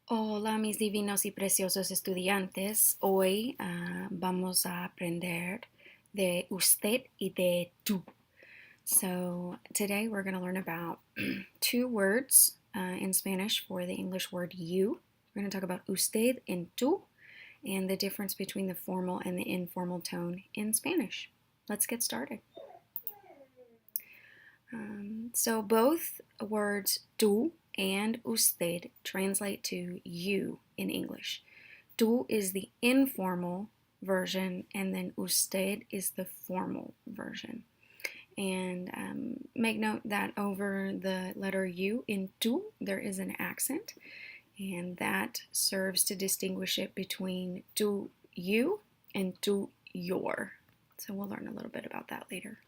Hola, mis divinos y preciosos estudiantes. Hoy vamos a aprender de usted y de tú. So, today we're going to learn about two words in Spanish for the English word you. We're going to talk about usted and tú and the difference between the formal and the informal tone in Spanish. Let's get started. So, both words tú and usted translate to you in English. Tú is the informal version, and then usted is the formal version. And make note that over the letter U in tú, there is an accent, and that serves to distinguish it between tú you and tú your. So we'll learn a little bit about that later.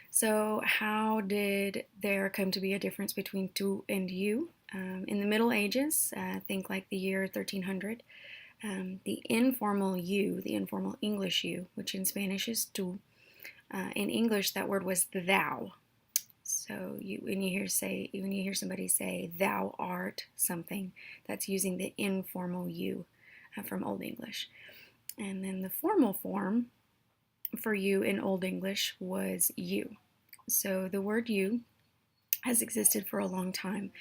So, how did there come to be a difference between tú and you? In the Middle Ages, think like the year 1300, the informal you, the informal English you, which in Spanish is tú, in English that word was thou. So when you hear somebody say thou art something, that's using the informal you from Old English. And then the formal form for you in Old English was you. So the word you has existed for a long time.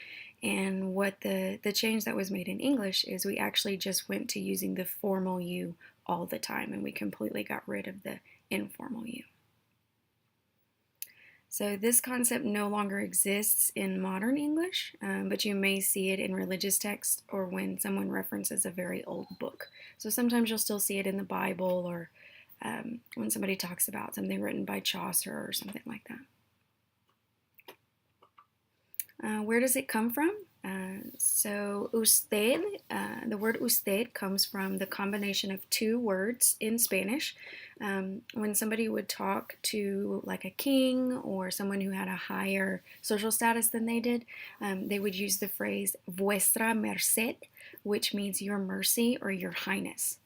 And what the change that was made in English is we actually just went to using the formal you all the time, and we completely got rid of the informal you. So this concept no longer exists in modern English, but you may see it in religious texts or when someone references a very old book. So sometimes you'll still see it in the Bible or when somebody talks about something written by Chaucer or something like that. Where does it come from? So usted, the word usted comes from the combination of two words in Spanish. When somebody would talk to like a king or someone who had a higher social status than they would use the phrase vuestra merced, which means your mercy or your highness.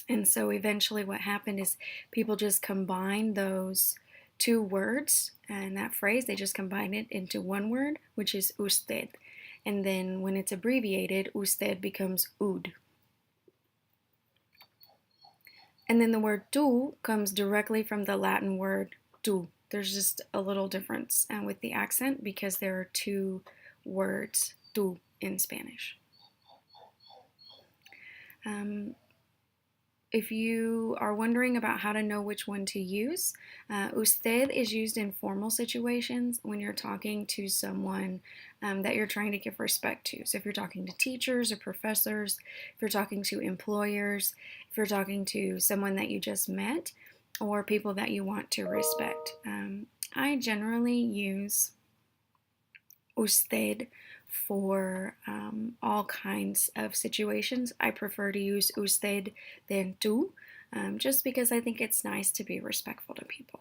And so eventually what happened is people just combined those two words and that phrase, they just combine it into one word, which is usted. And then when it's abbreviated, usted becomes ud. And then the word tú comes directly from the Latin word tú. There's just a little difference with the accent because there are two words tú in Spanish. If you are wondering about how to know which one to use, usted is used in formal situations when you're talking to someone that you're trying to give respect to. So if you're talking to teachers or professors, if you're talking to employers, if you're talking to someone that you just met, or people that you want to respect. I generally use usted for all kinds of situations. I prefer to use usted than tú, just because I think it's nice to be respectful to people.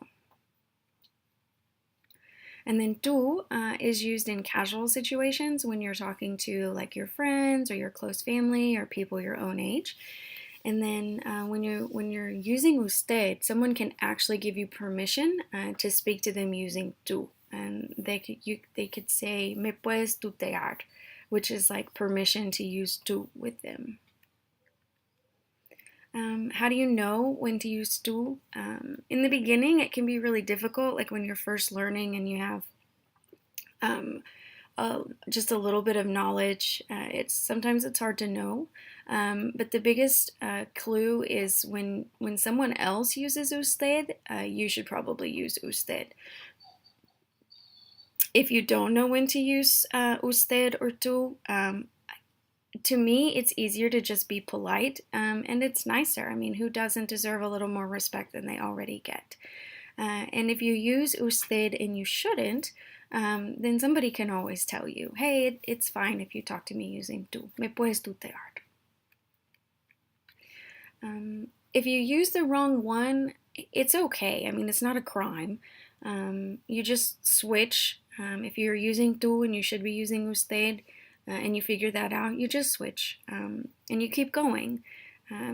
And then tú is used in casual situations when you're talking to like your friends or your close family or people your own age. And then when you're using usted, someone can actually give you permission to speak to them using tú. And they could say me puedes tutear, which is like permission to use tú with them. How do you know when to use tú? In the beginning, it can be really difficult, like when you're first learning and you have just a little bit of knowledge. Sometimes it's hard to know, but the biggest clue is when someone else uses usted, you should probably use usted. If you don't know when to use usted or tú, to me, it's easier to just be polite, and it's nicer. I mean, who doesn't deserve a little more respect than they already get? And if you use usted and you shouldn't, then somebody can always tell you, hey, it's fine if you talk to me using tú. Me puedes tutear. If you use the wrong one, it's okay. I mean, it's not a crime. You just switch. If you're using tú and you should be using usted, and you figure that out, you just switch and you keep going.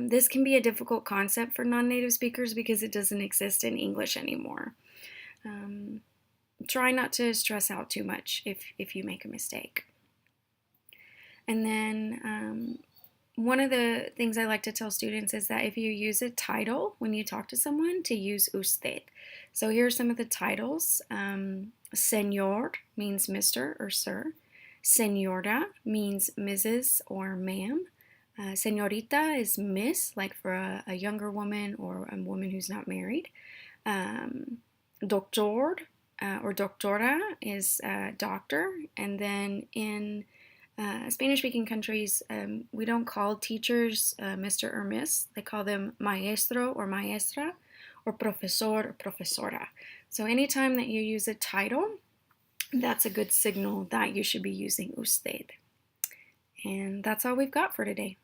This can be a difficult concept for non-native speakers because it doesn't exist in English anymore. Try not to stress out too much if you make a mistake. And then one of the things I like to tell students is that if you use a title when you talk to someone, to use usted. So here are some of the titles. Señor means Mr. or Sir. Señora means Mrs. or Ma'am. Señorita is Miss, like for a younger woman or a woman who's not married. Doctor or doctora is doctor. And then in Spanish-speaking countries, we don't call teachers Mr. or Miss. They call them maestro or maestra, or profesor or profesora. So anytime that you use a title, that's a good signal that you should be using usted. And that's all we've got for today.